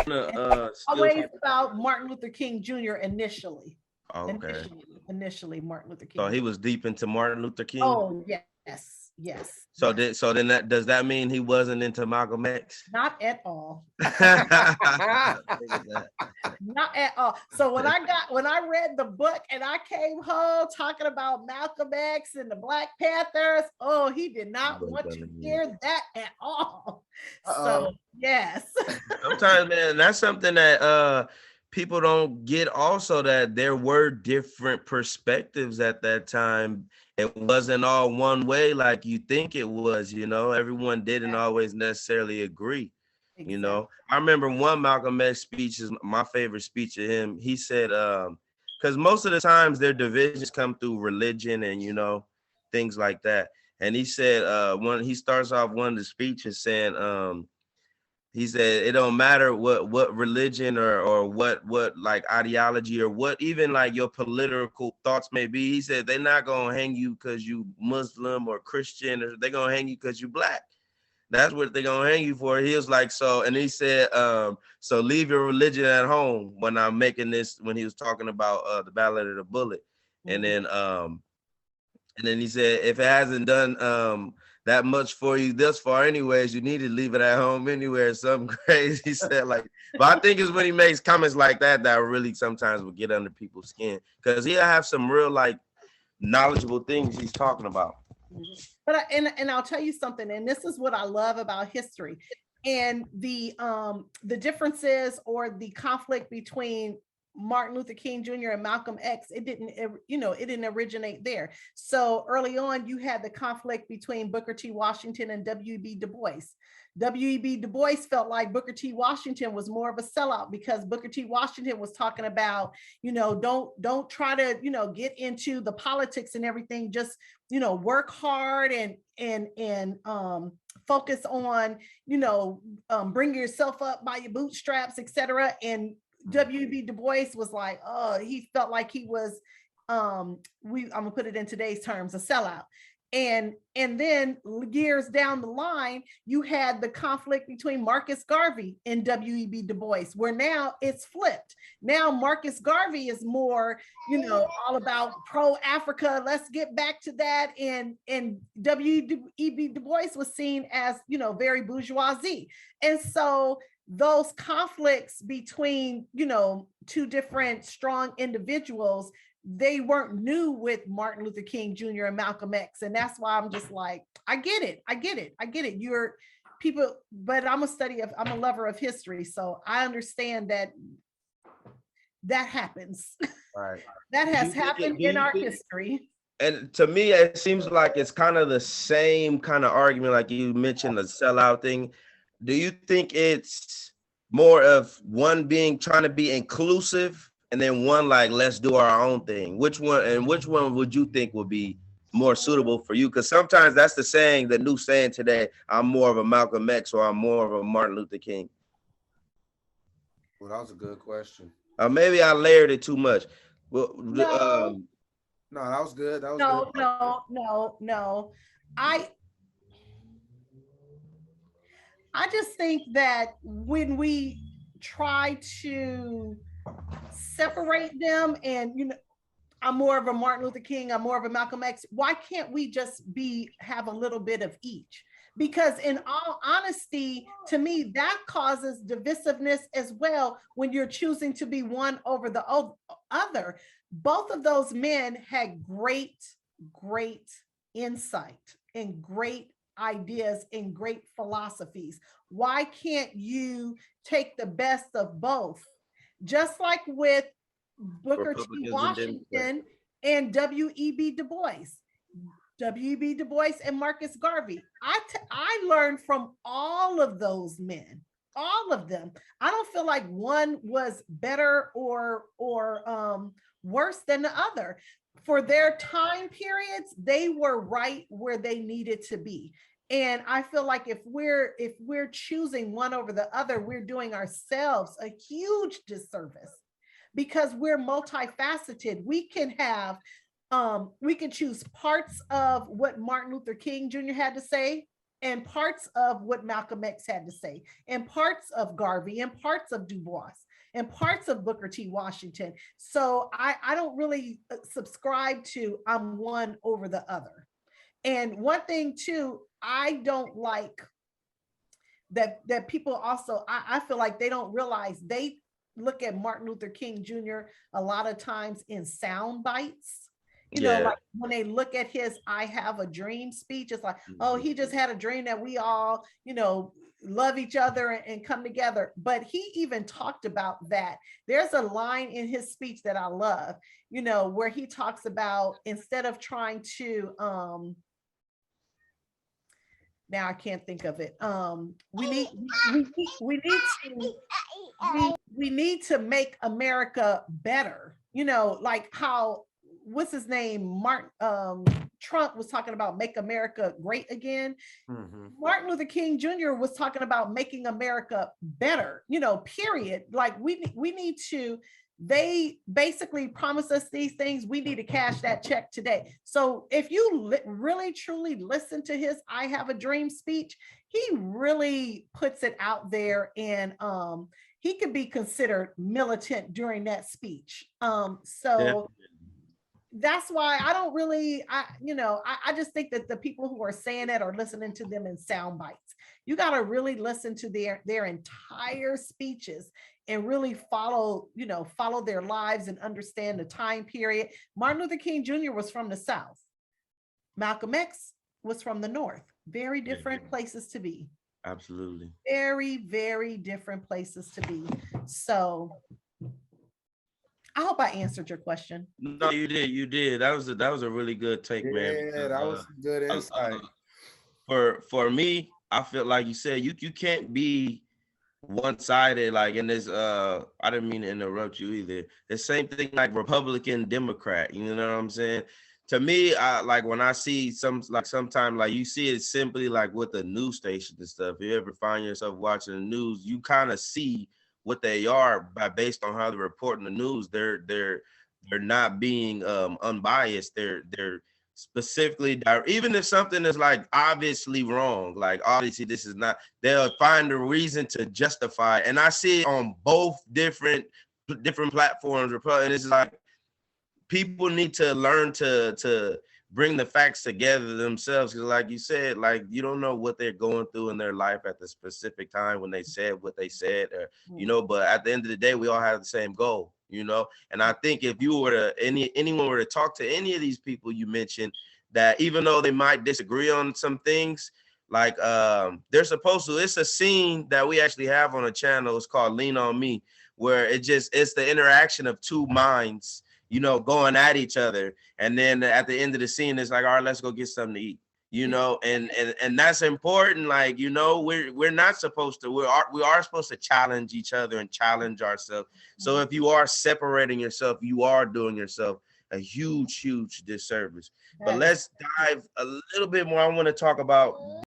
Still Always talk. about Martin Luther King Jr. initially. Okay. Initially, Martin Luther So King. he was deep into Martin Luther King. Oh, yes, yes. So Yes. then that does that mean he wasn't into Malcolm X? Not at all. I figured that. Not at all. So when I read the book and I came home talking about Malcolm X and the Black Panthers, oh, he did not want to hear that at all. So yes. Sometimes, man, that's something that people don't get also, that there were different perspectives at that time. It wasn't all one way like you think it was, everyone didn't always necessarily agree. Exactly. I remember one Malcolm X speech is my favorite speech of him. He said, because most of the times their divisions come through religion and, things like that. And he said, he starts off one of the speeches saying, he said, it don't matter what religion or what like ideology or what even like your political thoughts may be. He said, they're not going to hang you because you Muslim or Christian, or they're going to hang you because you Black. That's what they're going to hang you for. He was like, so, and he said, so leave your religion at home when I'm making this, when he was talking about the Ballad of the Bullet. And then he said, if it hasn't done that much for you this far anyways, you need to leave it at home anywhere, something crazy. He said, like, but I think it's when he makes comments like that really sometimes will get under people's skin, because he'll have some real like knowledgeable things he's talking about. But and I'll tell you something, and this is what I love about history, and the differences or the conflict between Martin Luther King Jr. and Malcolm X, it didn't originate there. So early on, you had the conflict between Booker T. Washington and W.E.B. Du Bois. W.E.B. Du Bois felt like Booker T. Washington was more of a sellout, because Booker T. Washington was talking about, don't try to, get into the politics and everything. Just, work hard and focus on, bring yourself up by your bootstraps, etc. And W.E.B. Du Bois was like, he felt like he was, I'm gonna put it in today's terms, a sellout. And then years down the line, you had the conflict between Marcus Garvey and W.E.B. Du Bois, where now it's flipped. Now Marcus Garvey is more, all about pro-Africa. Let's get back to that. And W.E.B. Du Bois was seen as, very bourgeoisie. And so those conflicts between, two different strong individuals, they weren't new with Martin Luther King Jr. and Malcolm X. And that's why I'm just like, I get it. You're people, but I'm a lover of history. So I understand that happens. Right. That has happened in our history. And to me, it seems like it's kind of the same kind of argument, like you mentioned, the sellout thing. Do you think it's more of one trying to be inclusive, and then one like, let's do our own thing? Which one would you think would be more suitable for you? Because sometimes that's the new saying today, I'm more of a Malcolm X or I'm more of a Martin Luther King. Well, that was a good question. Maybe I layered it too much. Well, no, that was good. That was good. No. I just think that when we try to separate them and, I'm more of a Martin Luther King, I'm more of a Malcolm X, why can't we just have a little bit of each? Because in all honesty, to me, that causes divisiveness as well when you're choosing to be one over the other. Both of those men had great insight and great ideas and great philosophies. Why can't you take the best of both? Just like with Booker T. Washington and W.E.B. Du Bois. W.E.B. Du Bois and Marcus Garvey. I learned from all of those men, all of them. I don't feel like one was better or worse than the other. For their time periods, they were right where they needed to be. And I feel like if we're choosing one over the other, we're doing ourselves a huge disservice, because we're multifaceted. We can choose parts of what Martin Luther King Jr. had to say, and parts of what Malcolm X had to say, and parts of Garvey, and parts of Du Bois, and parts of Booker T. Washington. So I don't really subscribe to I'm one over the other. And one thing too, I don't like that people also, I feel like they don't realize they look at Martin Luther King Jr. a lot of times in sound bites. You know, like when they look at his I Have a Dream speech, it's like, oh, he just had a dream that we all, you know, love each other and come together. But he even talked about that. There's a line in his speech that I love, you know, where he talks about instead of trying to, now I can't think of it. We need to make America better. You know, like how, what's his name? Trump was talking about make America great again. Martin Luther King Jr. was talking about making America better, you know, period. Like we need to, they basically promised us these things. We need to cash that check today. So if you really truly listen to his I Have a Dream speech, he really puts it out there, and he could be considered militant during that speech. So that's why I don't really, I just think that the people who are saying that are listening to them in sound bites. You got to really listen to their entire speeches and really follow their lives and understand the time period. Martin Luther King Jr. was from the South. Malcolm X was from the North. Very different places to be. Absolutely. Very, very different places to be. So I hope I answered your question. No, you did. You did. That was a really good take, man. Yeah, that was good insight. For me, I feel like you said you can't be one-sided, like in this. I didn't mean to interrupt you either. The same thing like Republican, Democrat. You know what I'm saying? To me, I like when I see sometimes like you see it simply like with the news stations and stuff. If you ever find yourself watching the news, you kind of see what they are based on how they're reporting the news. They're not being unbiased. They're specifically, even if something is like obviously wrong, like obviously this is not, they'll find a reason to justify. And I see it on both different platforms. And it's like people need to learn to bring the facts together themselves, because like you said, like you don't know what they're going through in their life at the specific time when they said what they said, or but at the end of the day, we all have the same goal, and I think if you were to anyone were to talk to any of these people you mentioned, that even though they might disagree on some things, like they're supposed to, it's a scene that we actually have on the channel, it's called Lean On Me, where it's the interaction of two minds going at each other. And then at the end of the scene, it's like, all right, let's go get something to eat, and that's important. Like, we're not supposed to, we are supposed to challenge each other and challenge ourselves. So if you are separating yourself, you are doing yourself a huge disservice. But let's dive a little bit more. I want to talk about